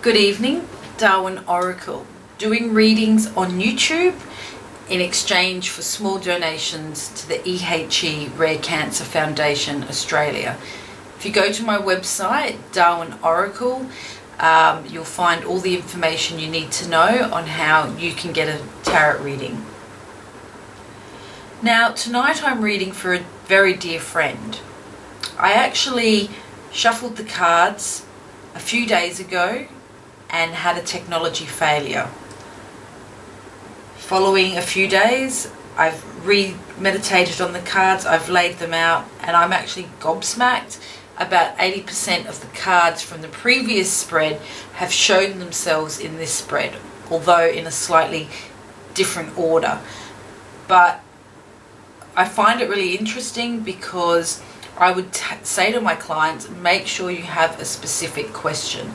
Good evening, Darwin Oracle. Doing readings on YouTube in exchange for small donations to the EHE Rare Cancer Foundation Australia. If you go to my website, Darwin Oracle, you'll find all the information you need to know on how you can get a tarot reading. Now, tonight I'm reading for a very dear friend. I actually shuffled the cards a few days ago and had a technology failure. Following a few days, I've meditated on the cards, I've laid them out, and I'm actually gobsmacked. About 80% of the cards from the previous spread have shown themselves in this spread, although in a slightly different order. But I find it really interesting because I would say to my clients, make sure you have a specific question.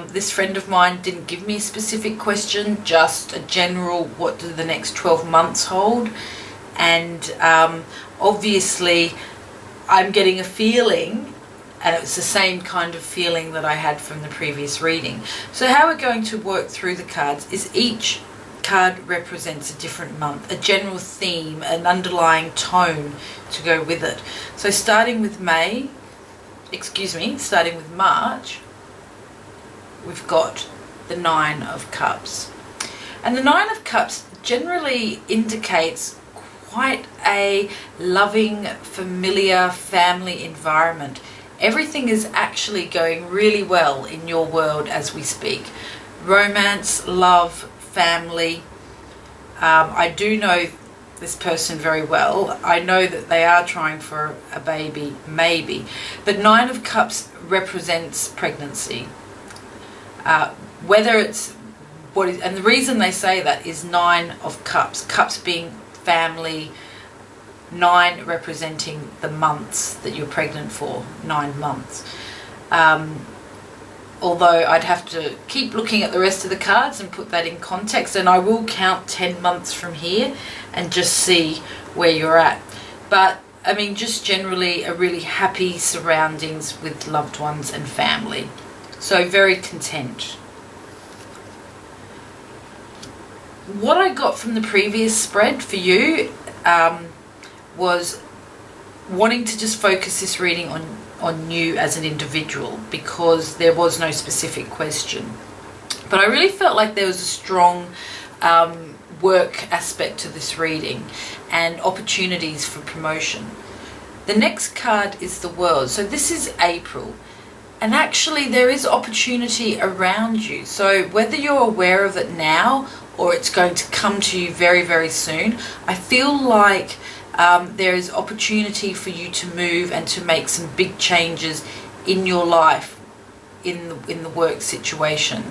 This friend of mine didn't give me a specific question, just a general, what do the next 12 months hold? And obviously I'm getting a feeling, and it was the same kind of feeling that I had from the previous reading. So how we're going to work through the cards is each card represents a different month, a general theme, an underlying tone to go with it. So starting with March, we've got the Nine of Cups. And the Nine of Cups generally indicates quite a loving, familiar family environment. Everything is actually going really well in your world as we speak. Romance, love, family. I do know this person very well. I know that they are trying for a baby, maybe. But Nine of Cups represents pregnancy. Whether it's what is, and the reason they say that is Nine of Cups, cups being family, 9 representing the months that you're pregnant for, 9 months. Although I'd have to keep looking at the rest of the cards and put that in context, and I will count 10 months from here and just see where you're at. But I mean, just generally a really happy surroundings with loved ones and family. So very content. What I got from the previous spread for you was wanting to just focus this reading on you as an individual, because there was no specific question. But I really felt like there was a strong work aspect to this reading and opportunities for promotion. The next card is the World. So this is April. And actually there is opportunity around you. So whether you're aware of it now or it's going to come to you very, very soon, I feel like there is opportunity for you to move and to make some big changes in your life, in the work situation.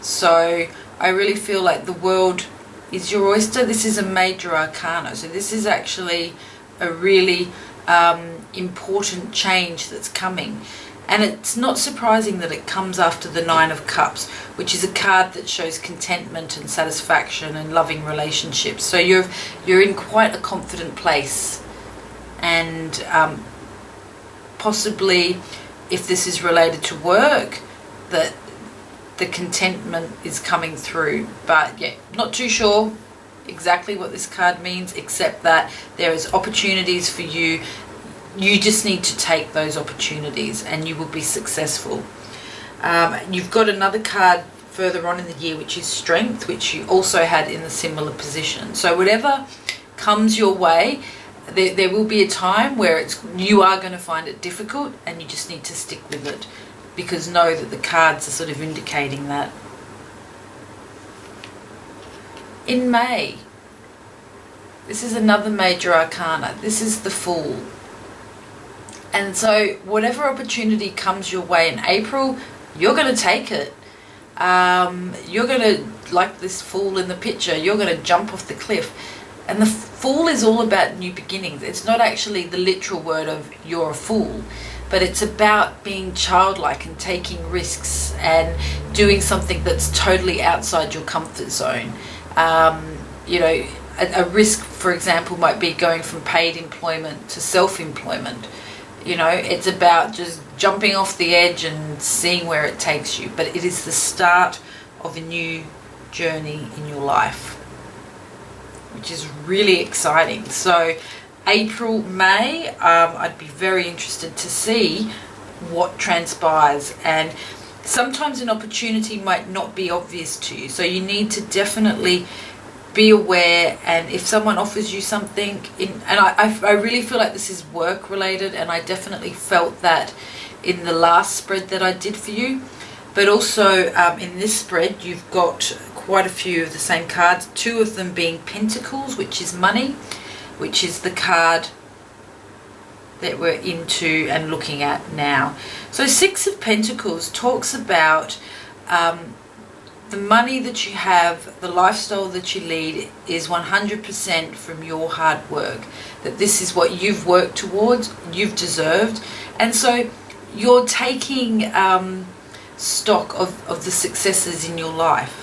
So I really feel like the World is your oyster. This is a major arcana. So this is actually a really important change that's coming. And it's not surprising that it comes after the Nine of Cups, which is a card that shows contentment and satisfaction and loving relationships. So you're in quite a confident place, and possibly, if this is related to work, that the contentment is coming through. But yeah, not too sure exactly what this card means, except that there is opportunities for you. You just need to take those opportunities and you will be successful. You've got another card further on in the year, which is Strength, which you also had in a similar position. So whatever comes your way, there will be a time where you are going to find it difficult, and you just need to stick with it, because know that the cards are sort of indicating that. In May, this is another major arcana. This is the Fool. And so whatever opportunity comes your way in April, you're going to take it. You're going to, like this Fool in the picture, you're going to jump off the cliff. And the Fool is all about new beginnings. It's not actually the literal word of you're a fool, but it's about being childlike and taking risks and doing something that's totally outside your comfort zone. You know, a risk, for example, might be going from paid employment to self-employment. You know, it's about just jumping off the edge and seeing where it takes you, but it is the start of a new journey in your life, which is really exciting. So April, May, I'd be very interested to see what transpires. And sometimes an opportunity might not be obvious to you, so you need to definitely be aware. And if someone offers you something and I really feel like this is work related, and I definitely felt that in the last spread that I did for you, but also in this spread you've got quite a few of the same cards, 2 of them being Pentacles, which is money, which is the card that we're into and looking at now. So 6 of Pentacles talks about the money that you have, the lifestyle that you lead is 100% from your hard work, that this is what you've worked towards, you've deserved. And so you're taking stock of the successes in your life.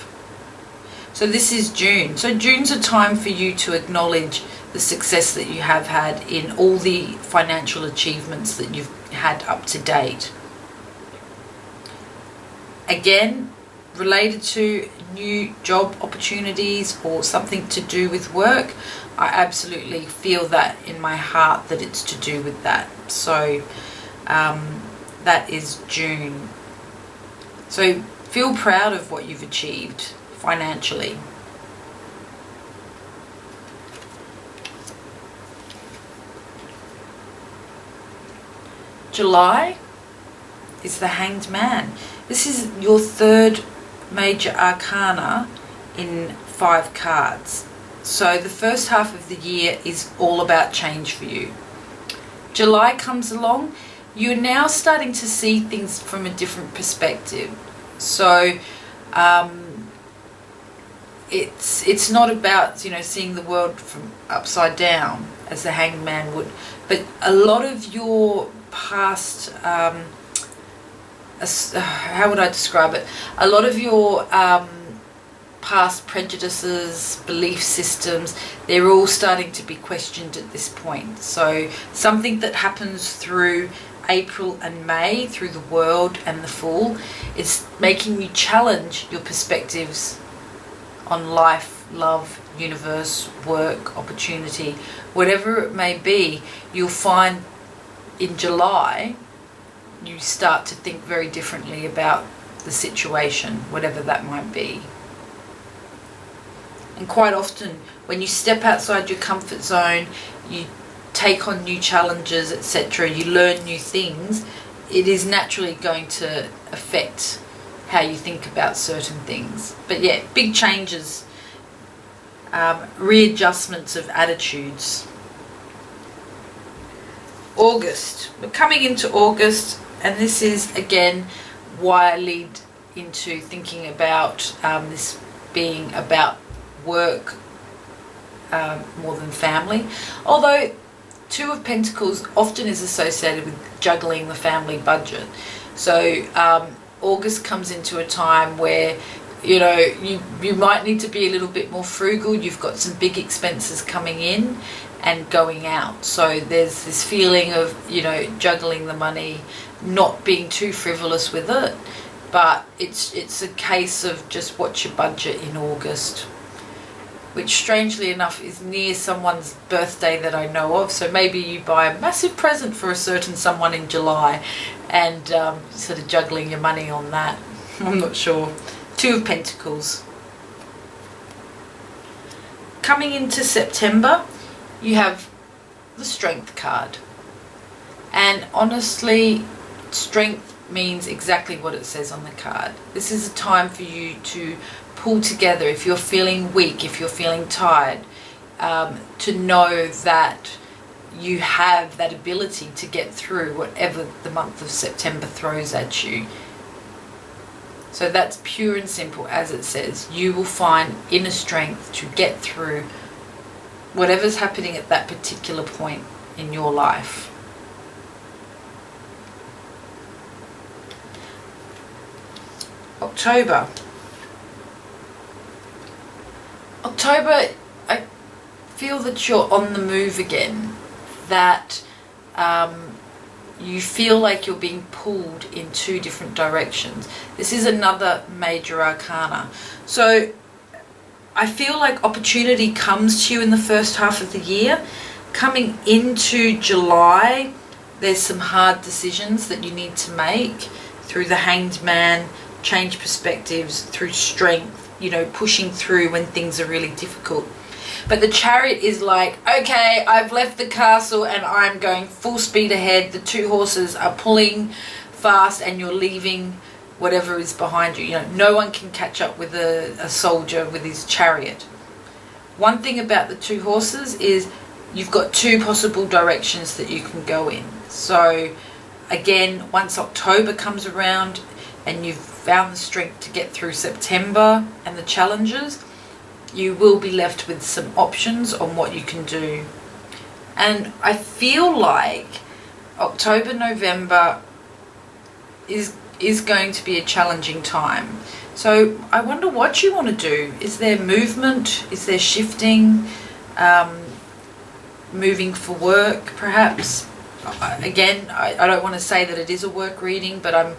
So this is June. So June's a time for you to acknowledge the success that you have had in all the financial achievements that you've had up to date. Again, related to new job opportunities or something to do with work, I absolutely feel that in my heart that it's to do with that. So that is June. So feel proud of what you've achieved financially. July is the Hanged Man. This is your 3rd major arcana in 5 cards. So the first half of the year is all about change for you. July comes along, you're now starting to see things from a different perspective. So it's not about, seeing the world from upside down as the Hanged Man would, but a lot of your past, how would I describe it? A lot of your past prejudices, belief systems, they're all starting to be questioned at this point. So something that happens through April and May, through the World and the Fool, is making you challenge your perspectives on life, love, universe, work, opportunity, whatever it may be. You'll find in July you start to think very differently about the situation, whatever that might be. And quite often when you step outside your comfort zone, you take on new challenges, etc., you learn new things, it is naturally going to affect how you think about certain things. But yeah, big changes, readjustments of attitudes. August. We're coming into August, and this is again why I lead into thinking about this being about work more than family. Although 2 of Pentacles often is associated with juggling the family budget. So August comes into a time where you might need to be a little bit more frugal. You've got some big expenses coming in and going out. So there's this feeling of, juggling the money, not being too frivolous with it. But it's a case of just what's your budget in August, which strangely enough is near someone's birthday that I know of. So maybe you buy a massive present for a certain someone in July and sort of juggling your money on that. I'm not sure. 2 of Pentacles. Coming into September, you have the Strength card. And honestly, strength means exactly what it says on the card. This is a time for you to pull together if you're feeling weak, if you're feeling tired, to know that you have that ability to get through whatever the month of September throws at you. So that's pure and simple, as it says. You will find inner strength to get through whatever's happening at that particular point in your life. October, I feel that you're on the move again, that you feel like you're being pulled in two different directions. This is another major arcana. So I feel like opportunity comes to you in the first half of the year. Coming into July, there's some hard decisions that you need to make through the Hanged Man, change perspectives, through strength, pushing through when things are really difficult. But the Chariot is like, okay, I've left the castle and I'm going full speed ahead. The two horses are pulling fast and you're leaving whatever is behind you. No one can catch up with a soldier with his chariot. One thing about the two horses is you've got two possible directions that you can go in. So again, once October comes around and you've found the strength to get through September and the challenges, you will be left with some options on what you can do. And I feel like October, November is going to be a challenging time. So I wonder what you want to do. Is there movement? Is there shifting? Moving for work, perhaps? Again, I don't want to say that it is a work reading, but I'm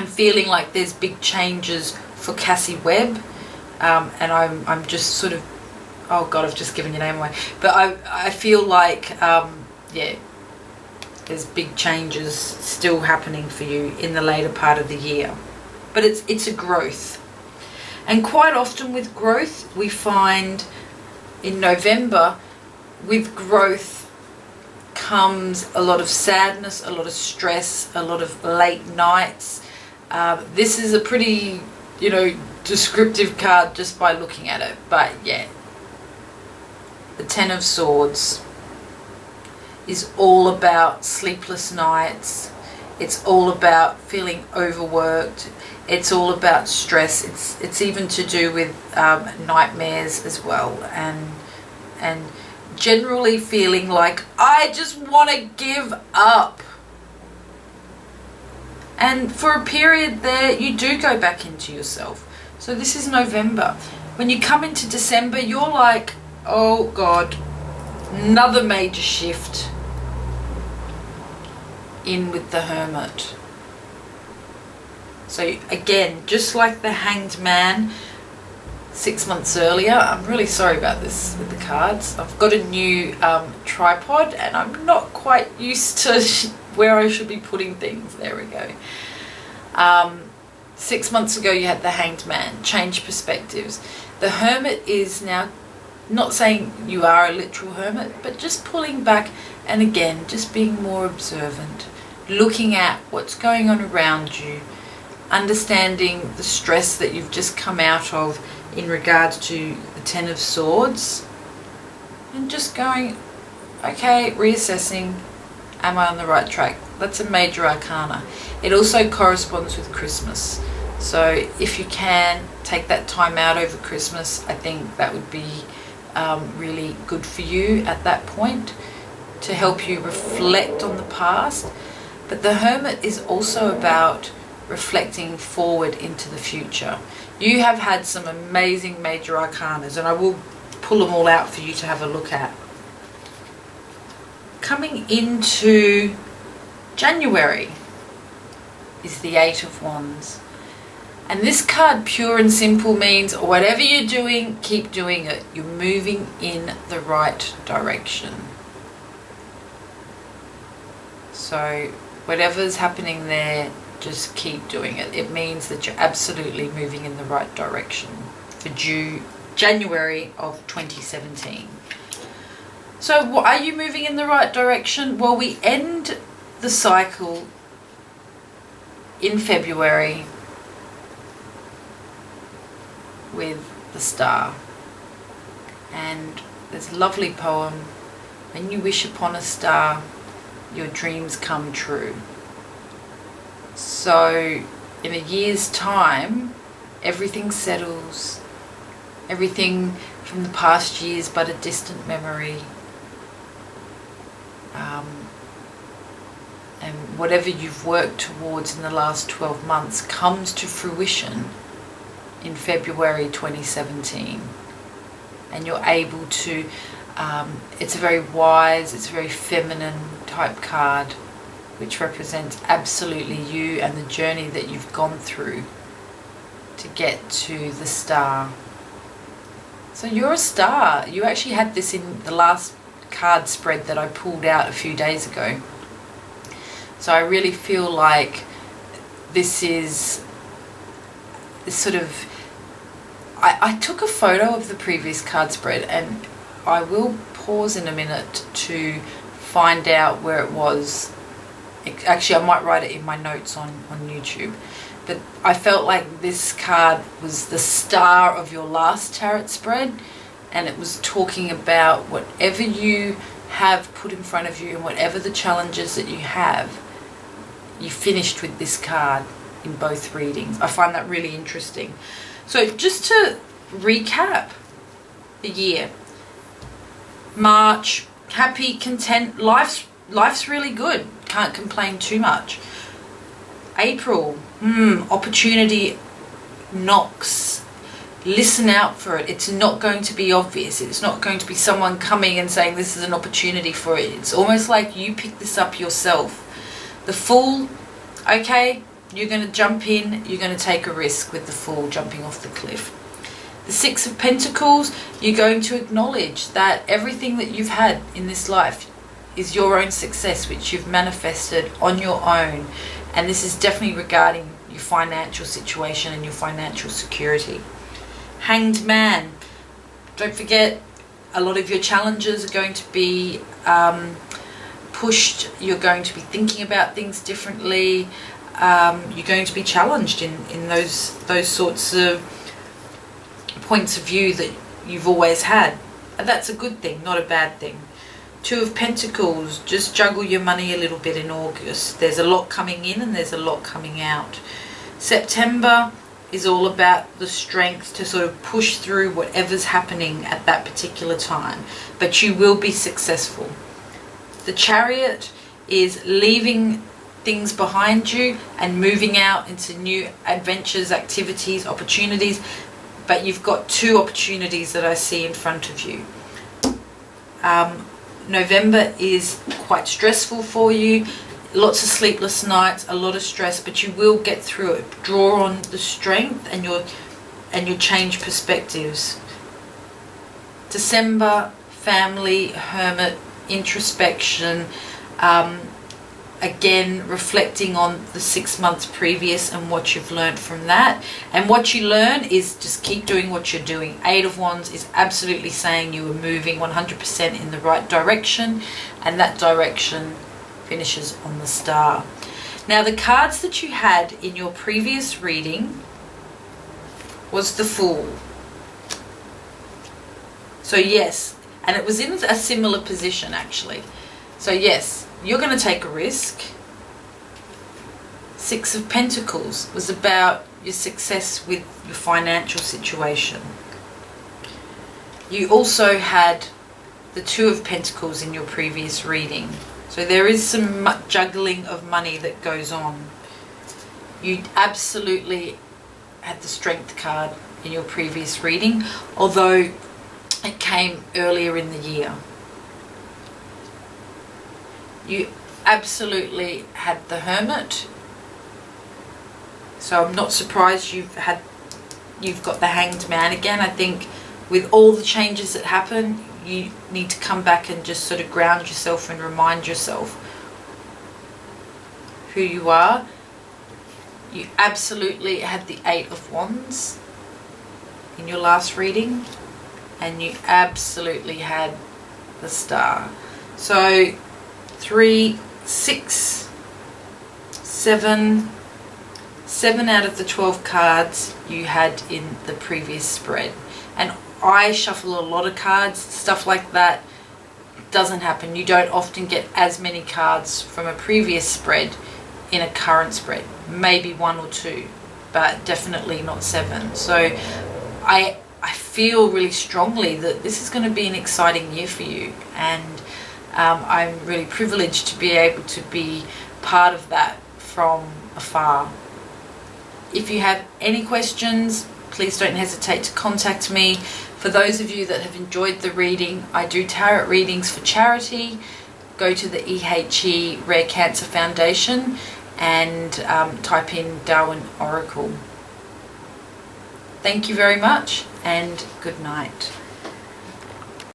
feeling like there's big changes for Cassie Webb, and I'm just sort of, oh God, I've just given your name away. But I feel like there's big changes still happening for you in the later part of the year. But it's a growth. And quite often with growth, we find in November, with growth comes a lot of sadness, a lot of stress, a lot of late nights. This is a pretty, descriptive card just by looking at it. But yeah, the Ten of Swords is all about sleepless nights. It's all about feeling overworked. It's all about stress. It's even to do with nightmares as well, and generally feeling like I just want to give up. And for a period there, you do go back into yourself. So this is November. When you come into December, you're like, oh God, another major shift. In with the Hermit. So again, just like the Hanged Man 6 months earlier, I'm really sorry about this with the cards. I've got a new tripod and I'm not quite used to where I should be putting things. There we go. 6 months ago you had the Hanged Man, change perspectives. The Hermit is now, not saying you are a literal hermit, but just pulling back and again, just being more observant, looking at what's going on around you, understanding the stress that you've just come out of in regards to the Ten of Swords, and just going, okay, reassessing, am I on the right track? That's a major arcana. It also corresponds with Christmas. So if you can take that time out over Christmas, I think that would be really good for you at that point to help you reflect on the past. But the Hermit is also about reflecting forward into the future. You have had some amazing major arcanas, and I will pull them all out for you to have a look at. Coming into January is the Eight of Wands. And this card, pure and simple, means whatever you're doing, keep doing it. You're moving in the right direction. So whatever's happening there, just keep doing it. It means that you're absolutely moving in the right direction for January of 2017. So are you moving in the right direction? Well, we end the cycle in February with the Star. And there's a lovely poem, when you wish upon a star, your dreams come true. So in a year's time, everything settles, everything from the past years but a distant memory, and whatever you've worked towards in the last 12 months comes to fruition in February 2017, and you're able to, it's a very wise, it's a very feminine type card, which represents absolutely you and the journey that you've gone through to get to the Star. So you're a star. You actually had this in the last card spread that I pulled out a few days ago. So I really feel like this is sort of... I took a photo of the previous card spread, and I will pause in a minute to find out where it was. Actually, I might write it in my notes on YouTube. But I felt like this card was the star of your last tarot spread, and it was talking about whatever you have put in front of you and whatever the challenges that you have, you finished with this card in both readings. I find that really interesting. So just to recap the year. March, happy, content, life's really good. Can't complain too much. April, opportunity knocks. Listen out for it. It's not going to be obvious. It's not going to be someone coming and saying this is an opportunity for it. It's almost like you pick this up yourself. The Fool, okay, you're going to jump in, you're going to take a risk with the Fool jumping off the cliff. The Six of Pentacles, you're going to acknowledge that everything that you've had in this life is your own success, which you've manifested on your own. And this is definitely regarding your financial situation and your financial security. Hanged Man. Don't forget, a lot of your challenges are going to be pushed. You're going to be thinking about things differently. You're going to be challenged in those sorts of points of view that you've always had. And that's a good thing, not a bad thing. Two of Pentacles, just juggle your money a little bit in August. There's a lot coming in and there's a lot coming out. September is all about the strength to sort of push through whatever's happening at that particular time. But you will be successful. The Chariot is leaving things behind you and moving out into new adventures, activities, opportunities. But you've got two opportunities that I see in front of you. November is quite stressful for you. Lots of sleepless nights, a lot of stress, but you will get through it. Draw on the strength and your change perspectives. December, family, hermit, introspection, again reflecting on the 6 months previous and what you've learned from that. And what you learn is just keep doing what you're doing. Eight of Wands is absolutely saying you are moving 100% in the right direction, and that direction finishes on the Star. Now, the cards that you had in your previous reading was the Fool. So yes, and it was in a similar position actually. So yes, you're going to take a risk. Six of Pentacles was about your success with your financial situation. You also had the Two of Pentacles in your previous reading. So there is some juggling of money that goes on. You absolutely had the Strength card in your previous reading, although it came earlier in the year. You absolutely had the Hermit. So I'm not surprised you've got the Hanged Man again. I think with all the changes that happen, you need to come back and just sort of ground yourself and remind yourself who you are. You absolutely had the Eight of Wands in your last reading, and you absolutely had the Star. So 3, 6, 7 out of the 12 cards you had in the previous spread. And I shuffle a lot of cards, stuff like that doesn't happen. You don't often get as many cards from a previous spread in a current spread. Maybe 1 or 2, but definitely not 7. So I feel really strongly that this is going to be an exciting year for you, and I'm really privileged to be able to be part of that from afar. If you have any questions, please don't hesitate to contact me. For those of you that have enjoyed the reading, I do tarot readings for charity. go to the EHE Rare Cancer Foundation and type in Darwin Oracle. Thank you very much and good night.